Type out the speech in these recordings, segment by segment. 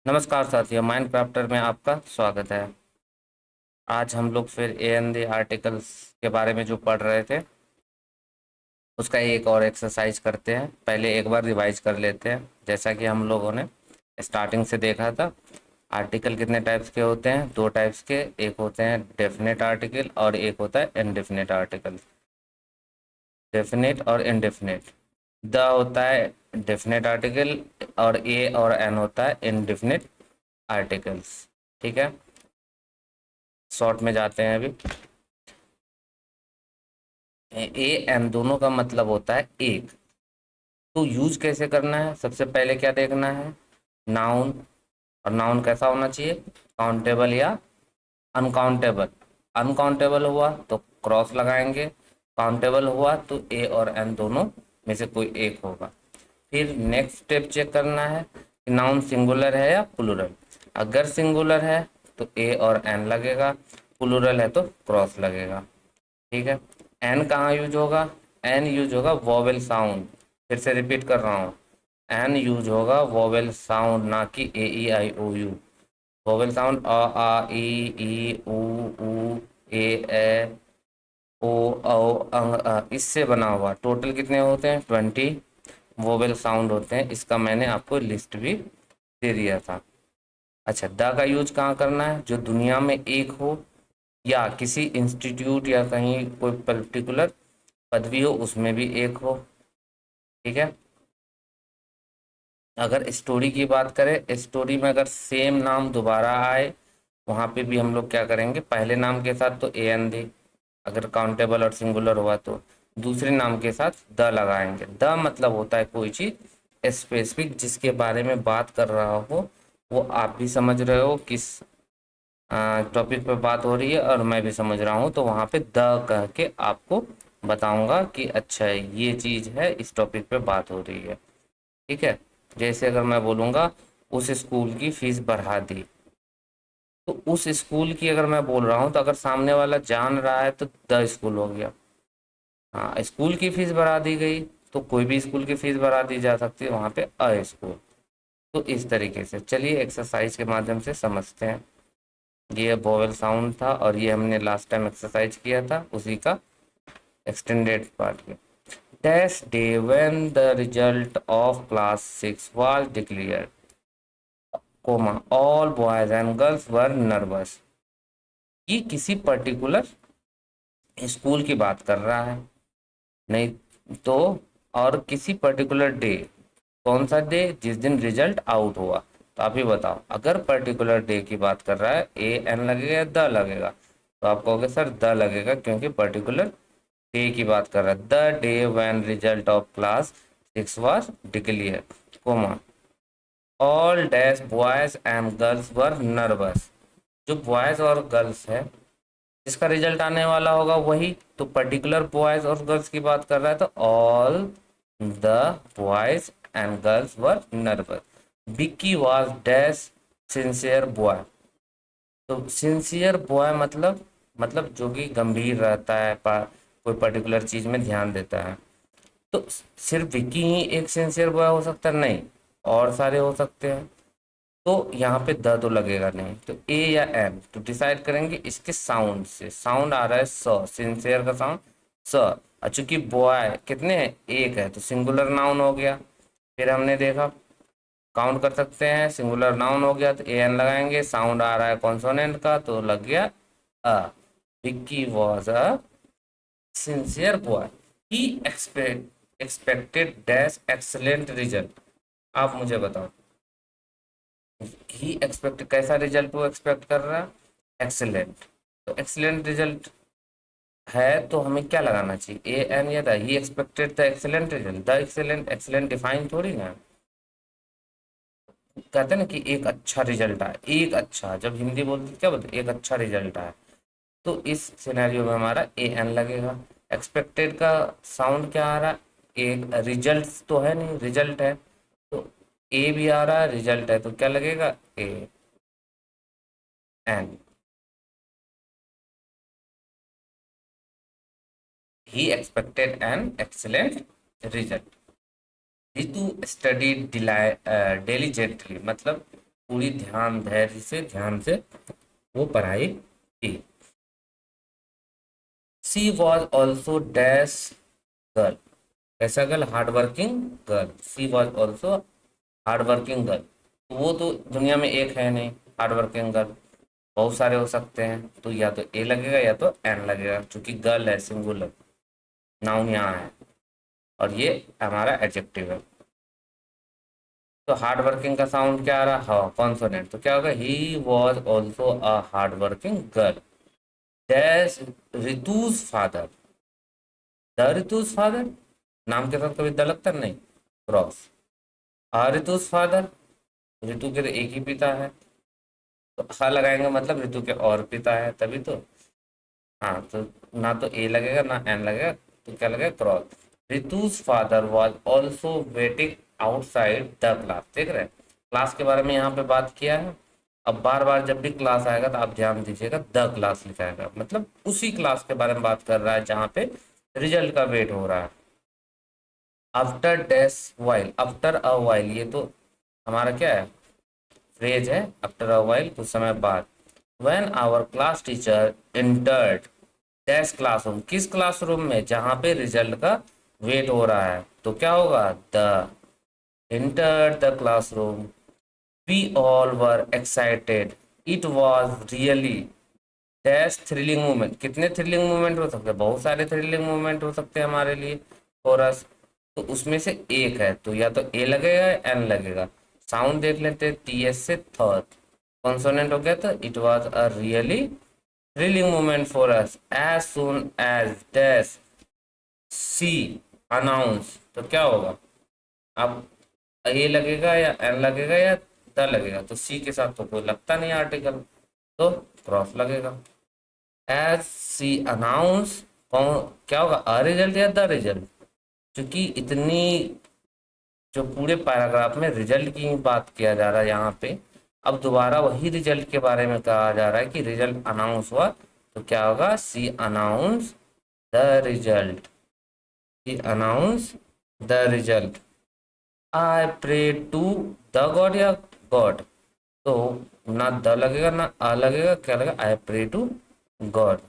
नमस्कार साथियों, माइनक्राफ्टर में आपका स्वागत है। आज हम लोग फिर ए एन डी आर्टिकल्स के बारे में जो पढ़ रहे थे उसका एक और एक्सरसाइज करते हैं। पहले एक बार रिवाइज कर लेते हैं। जैसा कि हम लोगों ने स्टार्टिंग से देखा था, आर्टिकल कितने टाइप्स के होते हैं? दो टाइप्स के। एक होते हैं डेफिनेट आर्टिकल और एक होता है इनडेफिनेट आर्टिकल। डेफिनेट और इनडेफिनेट। द होता है डेफिनेट आर्टिकल और ए और एन होता है इनडेफिनेट आर्टिकल्स। ठीक है, शॉर्ट में जाते हैं अभी। ए एन दोनों का मतलब होता है एक। तो यूज कैसे करना है? सबसे पहले क्या देखना है? नाउन। और नाउन कैसा होना चाहिए? काउंटेबल या अनकाउंटेबल। अनकाउंटेबल हुआ तो क्रॉस लगाएंगे, काउंटेबल हुआ तो ए और एन दोनों में से कोई एक होगा। फिर नेक्स्ट स्टेप चेक करना है कि नाउन सिंगुलर है या प्लूरल। अगर सिंगुलर है तो ए और एन लगेगा, प्लूरल है तो क्रॉस लगेगा। ठीक है। एन कहाँ यूज होगा? एन यूज होगा वोवेल साउंड। फिर से रिपीट कर रहा हूँ, एन यूज होगा वोवेल साउंड, ना कि ए ई आई ओ यू। वोवेल साउंड अ आ ई ऊ ऊ ए ओ औ अंग इससे बना हुआ। टोटल कितने होते हैं? 20 वोवेल साउंड होते हैं। इसका मैंने आपको लिस्ट भी दे दिया था। अच्छा, द का यूज कहाँ करना है? जो दुनिया में एक हो या किसी इंस्टीट्यूट या कहीं कोई पर्टिकुलर पदवी हो उसमें भी एक हो। ठीक है। अगर स्टोरी की बात करें, स्टोरी में अगर सेम नाम दोबारा आए वहां पे भी हम लोग क्या करेंगे? पहले नाम के साथ तो ए एन दे, अगर काउंटेबल और सिंगुलर हुआ तो दूसरे नाम के साथ द लगाएंगे। द मतलब होता है कोई चीज स्पेसिफिक जिसके बारे में बात कर रहा हो। वो आप भी समझ रहे हो किस टॉपिक पे बात हो रही है और मैं भी समझ रहा हूँ, तो वहां पे द कह के आपको बताऊंगा कि अच्छा ये चीज है, इस टॉपिक पे बात हो रही है। ठीक है। जैसे अगर मैं बोलूंगा उस स्कूल की फीस बढ़ा दी, तो उस स्कूल की अगर मैं बोल रहा हूँ तो अगर सामने वाला जान रहा है तो द स्कूल हो गया। हाँ, स्कूल की फीस बढ़ा दी गई तो कोई भी स्कूल की फीस बढ़ा दी जा सकती है, वहां पे अ स्कूल। तो इस तरीके से चलिए एक्सरसाइज के माध्यम से समझते हैं। ये वोवेल साउंड था और ये हमने लास्ट टाइम एक्सरसाइज किया था उसी का एक्सटेंडेड पार्ट में। Dash day when the result of class 6 was declared, comma all boys and girls were nervous. ये किसी पर्टिकुलर स्कूल की बात कर रहा है, नहीं तो। और किसी पर्टिकुलर डे, कौन सा डे? जिस दिन रिजल्ट आउट हुआ। तो आप ही बताओ, अगर पर्टिकुलर डे की बात कर रहा है ए एन लगेगा या द लगेगा? तो आप कहोगे सर द लगेगा, क्योंकि पर्टिकुलर डे की बात कर रहा है। The day when result of class 6 was declare, comma all dash boys and girls were nervous. जो बॉयज और गर्ल्स है जिसका रिजल्ट आने वाला होगा वही, तो पर्टिकुलर बॉयज और गर्ल्स की बात कर रहा है तो all the boys and girls were nervous. Vicky was dash sincere boy. तो सिंसियर बॉय मतलब जो कि गंभीर रहता है, कोई पर्टिकुलर चीज में ध्यान देता है। तो सिर्फ विक्की ही एक सिंसियर बॉय हो सकता है? नहीं, और सारे हो सकते हैं। तो यहाँ पे द तो लगेगा नहीं, तो ए या एम तो डिसाइड करेंगे इसके साउंड से। साउंड आ रहा है स, सिंसियर का साउंड स। और चूंकि बॉय कितने हैं? एक है, तो सिंगुलर नाउन हो गया। फिर हमने देखा काउंट कर सकते हैं, सिंगुलर नाउन हो गया तो ए एन लगाएंगे। साउंड आ रहा है कॉन्सोनेंट का तो लग गया a. Vicky was a sincere boy, he expected dash excellent result. आप मुझे बताओ, ही एक्सपेक्ट कैसा रिजल्ट वो एक्सपेक्ट कर रहा है? एक्सीलेंट। तो एक्सीलेंट रिजल्ट है तो हमें क्या लगाना चाहिए? ए एन या the. He expected the excellent result. The excellent, excellent define थोड़ी ना। कहते हैं ना कि एक अच्छा रिजल्ट आए, एक अच्छा, जब हिंदी बोलते क्या बोलते? एक अच्छा रिजल्ट आए। तो इस सिनेरियो में हमारा ए एन लगेगा। एक्सपेक्टेड का साउंड क्या आ रहा है? एक रिजल्ट तो है नहीं, रिजल्ट है तो ए भी आ रहा है, रिजल्ट है तो क्या लगेगा? A N. He expected an excellent result. Ritu study diligently, मतलब पूरी ध्यान धैर्य से ध्यान से वो पढ़ाई की। She was also dash girl, कैसा girl, hard working girl. She was also hard working girl, वो तो दुनिया में एक है नहीं हार्ड वर्किंग गर्ल, बहुत सारे हो सकते हैं, तो या तो ए लगेगा या तो एन लगेगा, क्योंकि गर्ल है सिंगुलर, नाउन यहाँ है और ये हमारा एडजेक्टिव है। तो हार्ड वर्किंग का साउंड क्या आ रहा है, हाँ कॉन्सोनेंट, तो क्या होगा, he was also a hard working girl dash Ritu's father. The Ritu's father, नाम के साथ कभी द लगता नहीं, क्रॉस। ऋतुज फादर, ऋतु के तो एक ही पिता है, तो हा लगाएंगे मतलब ऋतु के और पिता है तभी तो। हाँ तो ना तो ए लगेगा ना एन लगेगा, तो क्या लगेगा, cross. Ritu's father was also waiting outside the class, देख रहे हैं क्लास के बारे में यहाँ पे बात किया है। अब बार बार जब भी क्लास आएगा तो आप ध्यान दीजिएगा, द क्लास लिखाएगा, मतलब उसी क्लास के बारे में बात कर रहा है जहाँ पे रिजल्ट का वेट हो रहा है। After dash while, after a while, ये तो हमारा क्या है, फ्रेज है, आफ्टर अ वाइल कुछ समय बाद। When our class teacher entered dash classroom, किस क्लासरूम में, जहां पे रिजल्ट का वेट हो रहा है, तो क्या होगा, the entered the classroom, we all were excited, it was really dash thrilling moment, कितने थ्रिलिंग मोमेंट हो सकते हैं, बहुत सारे थ्रिलिंग मोमेंट हो सकते हैं हमारे लिए फॉर अस, तो उसमें से एक है, तो या तो ए लगेगा या एन लगेगा। साउंड देख लेते हैं, टी एस से थर्ड कॉन्सोनेंट हो गया, तो it was a really thrilling moment for us as soon as dash she announce, तो क्या होगा, अब ए लगेगा या एन लगेगा या द लगेगा, तो सी के साथ तो कोई लगता नहीं आर्टिकल, तो क्रॉस लगेगा। एज सी अनाउंस, क्या होगा, अ रिजल्ट या द रिजल्ट, क्योंकि इतनी जो पूरे पैराग्राफ में रिजल्ट की बात किया जा रहा है यहाँ पे, अब दोबारा वही रिजल्ट के बारे में कहा जा रहा है कि रिजल्ट अनाउंस हुआ, तो क्या होगा, see announce the result, see announce the result. I pray to the god या गॉड, तो ना द लगेगा ना आ लगेगा, क्या लगेगा, आई प्रे टू गॉड,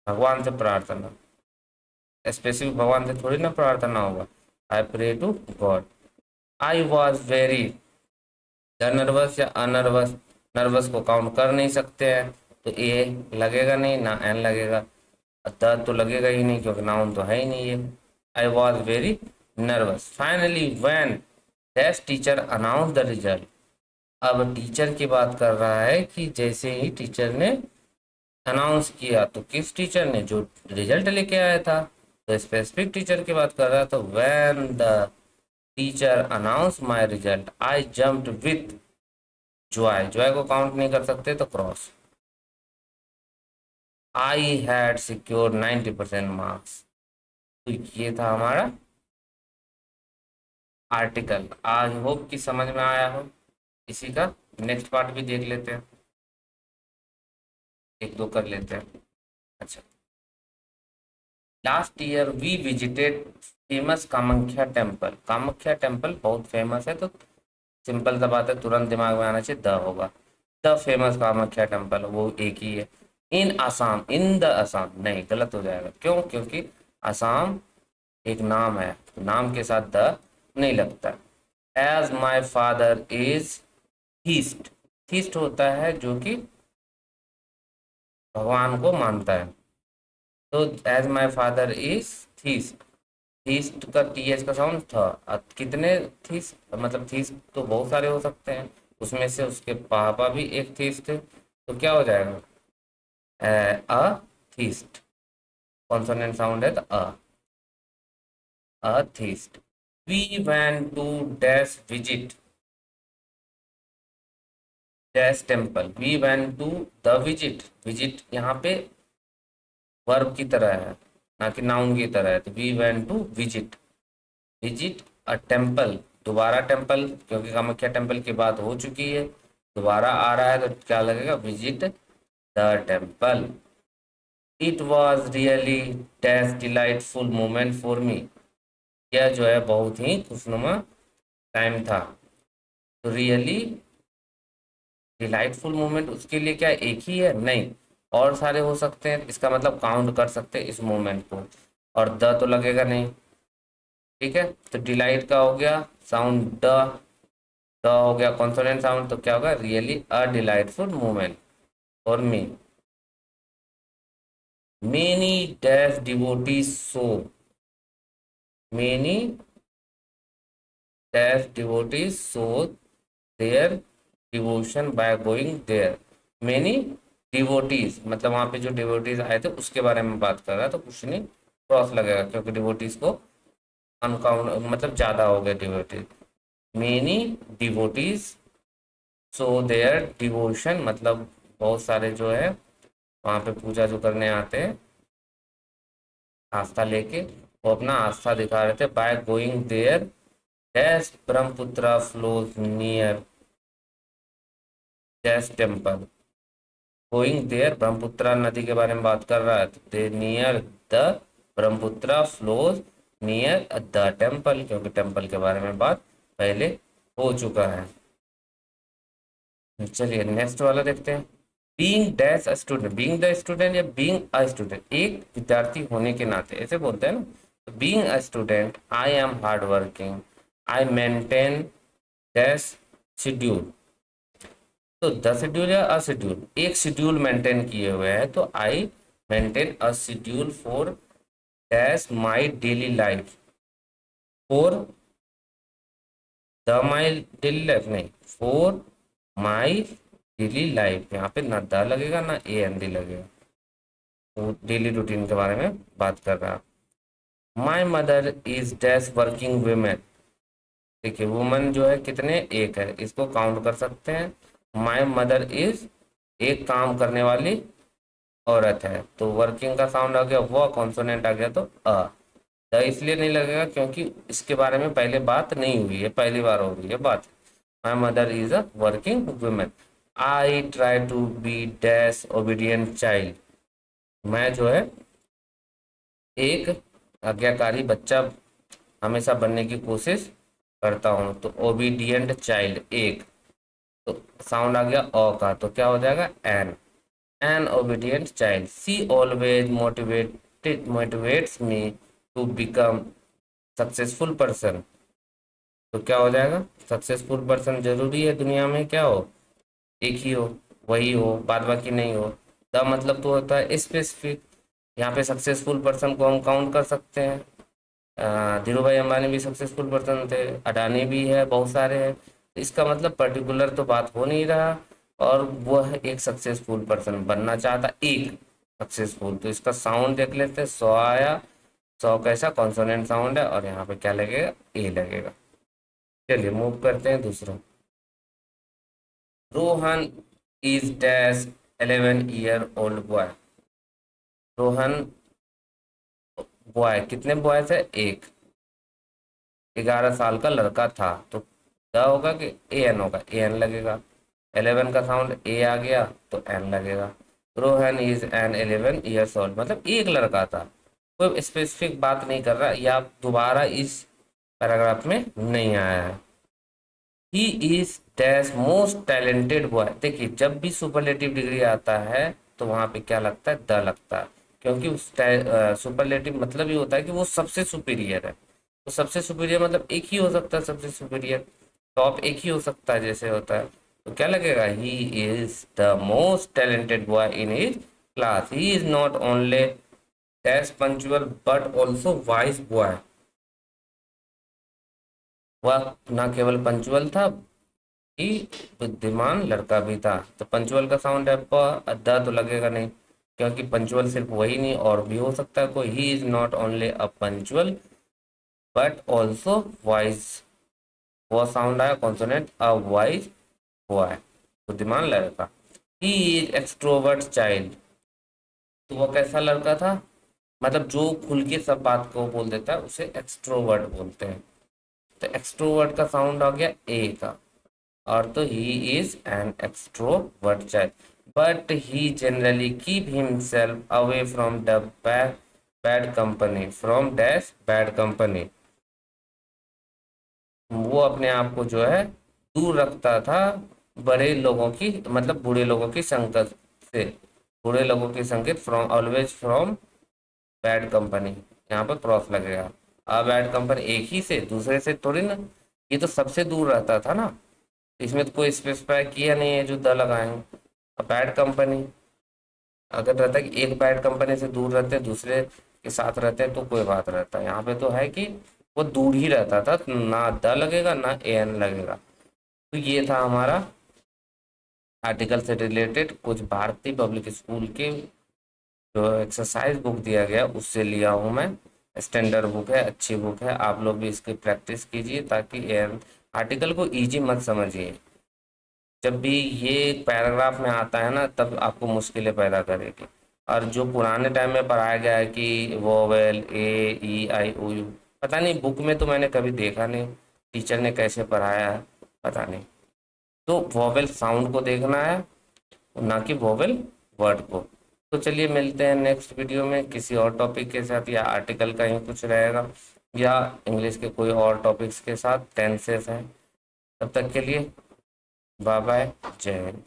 भगवान से प्रार्थना, स्पेसिफिक भगवान से थोड़ी ना प्रार्थना होगा, I pray to God. I was very, या नर्वस या अनर्वस, नर्वस को काउंट कर नहीं सकते हैं, तो ए लगेगा नहीं ना एन लगेगा, द तो लगेगा ही नहीं क्योंकि नाउन तो है ही नहीं है। I was very nervous, finally when test teacher announce the result, अब टीचर की बात कर रहा है कि जैसे ही टीचर ने अनाउंस किया, तो किस टीचर ने, जो रिजल्ट लेके आया था, तो स्पेसिफिक टीचर की बात कर रहा था। When the teacher announce my result I jumped with Joy, Joy को काउंट नहीं कर सकते तो cross. I had secure 90% marks, तो ये था हमारा आर्टिकल। आई होप कि समझ में आया हो। इसी का नेक्स्ट पार्ट भी देख लेते हैं, एक दो कर लेते हैं। अच्छा, last year we visited famous Kamakhya temple, Kamakhya temple बहुत फेमस है, तो सिंपल सा बात है, तुरंत दिमाग में आना चाहिए द होगा, द फेमस कामाख्या टेम्पल, वो एक ही है। इन आसाम, इन द आसाम नहीं, गलत हो जाएगा, क्यों, क्योंकि आसाम एक नाम है, तो नाम के साथ द नहीं लगता। As my father is theist, theist होता है जो कि भगवान को मानता है, तो as my father is theist, theist का टी एच का साउंड था। कितने थीस, मतलब थीस तो बहुत सारे हो सकते हैं, उसमें से उसके पापा भी एक थीस थे, तो क्या हो जाएगा, अ थीस्ट, कॉन्सोनेंट साउंड है तो a theist. We went to dash visit dash temple, we went to the visit, visit यहाँ पे वर्ब की तरह है ना कि नाउन की तरह है, तो we went to visit, visit a temple, दोबारा टेम्पल, क्योंकि कामाख्या टेम्पल की बात हो चुकी है, दोबारा आ रहा है तो क्या लगेगा, visit the temple. It was really dash delightful moment for मी, यह जो है बहुत ही खुशनुमा टाइम था, तो रियली डिलाइटफुल मोमेंट उसके लिए क्या एक ही है? नहीं, और सारे हो सकते हैं, इसका मतलब काउंट कर सकते हैं इस मोमेंट को, और द तो लगेगा नहीं। ठीक है, तो डिलाइट का हो गया साउंड ड, द हो गया कॉन्सोनेंट साउंड, तो क्या होगा? Really a delightful moment for me. Many dash devotees show, many dash devotees show their devotion by going there. Many devotees मतलब वहां पे जो डिवोटीज आए थे उसके बारे में बात कर रहा है, तो कुछ नहीं, क्रॉस लगेगा, क्योंकि डिवोटीज को अनकाउंट मतलब ज्यादा हो गए devotees. Many devotees show their devotion मतलब बहुत सारे जो है वहां पे पूजा जो करने आते हैं आस्था लेके, वो अपना आस्था दिखा रहे थे। By going there dash Brahmaputra flows near dash temple. Going there Brahmaputra नदी के बारे में बात कर रहा है, तो they near the Brahmaputra flows near the temple, क्योंकि टेम्पल के बारे में बात पहले हो चुका है। चलिए नेक्स्ट वाला देखते हैं। Being dash a student, being the student या बीइंग अ स्टूडेंट, एक विद्यार्थी होने के नाते ऐसे बोलते हैं ना। Being a student I am hard working, I maintain dash schedule. तो द शेड्यूल या अ शेड्यूल, एक शेड्यूल मेंटेन किए हुए हैं, तो I maintain a schedule for dash my daily life, for the my daily life नहीं, फॉर माई डेली लाइफ। यहाँ पे ना द लगेगा ना ए एन डी लगेगा, वो डेली रूटीन के बारे में बात कर रहा है। माई mother is dash working women, देखिए वुमन जो है कितने, एक है, इसको काउंट कर सकते हैं। माई मदर इज एक काम करने वाली औरत है, तो वर्किंग का साउंड आ गया, वो कॉन्सोनेंट आ गया, तो अ। द इसलिए नहीं लगेगा क्योंकि इसके बारे में पहले बात नहीं हुई है, पहली बार हो रही है बात। My mother is a working women. I try to be dash obedient child, मैं जो है एक आज्ञाकारी बच्चा हमेशा बनने की कोशिश करता हूँ, तो ओबीडियंट चाइल्ड एक, तो साउंड आ गया अ का, तो क्या हो जाएगा? An obedient child. She always motivates me to become successful person, तो क्या हो जाएगा? सक्सेसफुल पर्सन जरूरी है दुनिया में क्या हो? एक ही हो, वही हो, बाद बाकी नहीं हो। द मतलब तो होता है स्पेसिफिक, यहाँ पे सक्सेसफुल पर्सन को हम काउंट कर सकते हैं। धीरू भाई अंबानी भी सक्सेसफुल पर्सन थे, अडानी भी है, बहुत सारे हैं, तो इसका मतलब पर्टिकुलर तो बात हो नहीं रहा, और वह एक सक्सेसफुल पर्सन बनना चाहता, एक सक्सेसफुल। तो इसका साउंड देख लेते हैं, सौ आया, सौ कैसा कॉन्सोनेंट साउंड है, और यहाँ पे क्या लगेगा? ए लगेगा। चलिए मूव करते हैं दूसरा। Rohan is dash 11 year old boy. Rohan boy, कितने बॉयज है? एक, 11 साल का लड़का था, तो द होगा कि ए एन होगा? ए एन लगेगा। 11 का साउंड ए आ गया, तो एन लगेगा। Rohan is an 11 years old मतलब एक लड़का था, कोई स्पेसिफिक बात नहीं कर रहा, या दोबारा इस पैराग्राफ में नहीं आया है। He is dash most talented boy, देखिए जब भी सुपरलेटिव डिग्री आता है तो वहां पे क्या लगता है? द लगता है, क्योंकि उस सुपरलेटिव मतलब ये होता है कि वो सबसे सुपीरियर है, तो सबसे सुपीरियर मतलब एक ही हो सकता है, सबसे सुपीरियर टॉप एक ही हो सकता है जैसे होता है, तो क्या लगेगा? He is the most talented boy in his class, he is not only dash punctual but also wise boy. वह न केवल पंचुअल था ही बुद्धिमान लड़का भी था, तो पंचुअल का साउंड है प, द तो लगेगा नहीं, क्योंकि पंचुअल सिर्फ वही नहीं और भी हो सकता है कोई। He is not only a punctual but also wise, वो साउंड आया कॉन्सोनेंट अ वाइज बॉय, बुद्धिमान लड़का। ही इज एक्सट्रोवर्ट चाइल्ड, तो वो कैसा लड़का था? मतलब जो खुल के सब बात को बोल देता है उसे एक्सट्रोवर्ट बोलते हैं, तो एक्सट्रोवर्ट का साउंड आ गया ए का, और तो he is an extrovert child, but he generally keep himself away from the bad company, from dash bad company, वो अपने आप को जो है दूर रखता था बड़े लोगों की मतलब बूढ़े लोगों की संगत से, बूढ़े लोगों की संगत from, always from bad company, यहाँ पर क्रॉस लगेगा। अ बैड कंपनी एक ही से, दूसरे से थोड़ी ना, ये तो सबसे दूर रहता था ना, इसमें तो कोई स्पेसिफाई किया नहीं है जो द लगाए हैं। अब बैड कंपनी अगर रहता है कि एक बैड कंपनी से दूर रहते हैं, दूसरे के साथ रहते हैं तो कोई बात रहता है, यहाँ पे तो है कि वो दूर ही रहता था, ना द लगेगा ना एन लगेगा। तो ये था हमारा आर्टिकल से रिलेटेड कुछ भारतीय पब्लिक स्कूल के जो एक्सरसाइज बुक दिया गया उससे लिया हूँ मैं। स्टैंडर्ड बुक है, अच्छी बुक है, आप लोग भी इसकी प्रैक्टिस कीजिए ताकि आर्टिकल को इजी मत समझिए। जब भी ये पैराग्राफ में आता है ना तब आपको मुश्किलें पैदा करेगी। और जो पुराने टाइम में पढ़ाया गया है कि vowel A E I O you, पता नहीं बुक में तो मैंने कभी देखा नहीं, टीचर ने कैसे पढ़ाया है पता नहीं। तो वोवेल साउंड को देखना है, ना कि वोवेल वर्ड को। तो चलिए मिलते हैं नेक्स्ट वीडियो में किसी और टॉपिक के साथ, या आर्टिकल का ही कुछ रहेगा, या इंग्लिश के कोई और टॉपिक्स के साथ, टेंसेस हैं। तब तक के लिए बाय बाय, जय हिंद।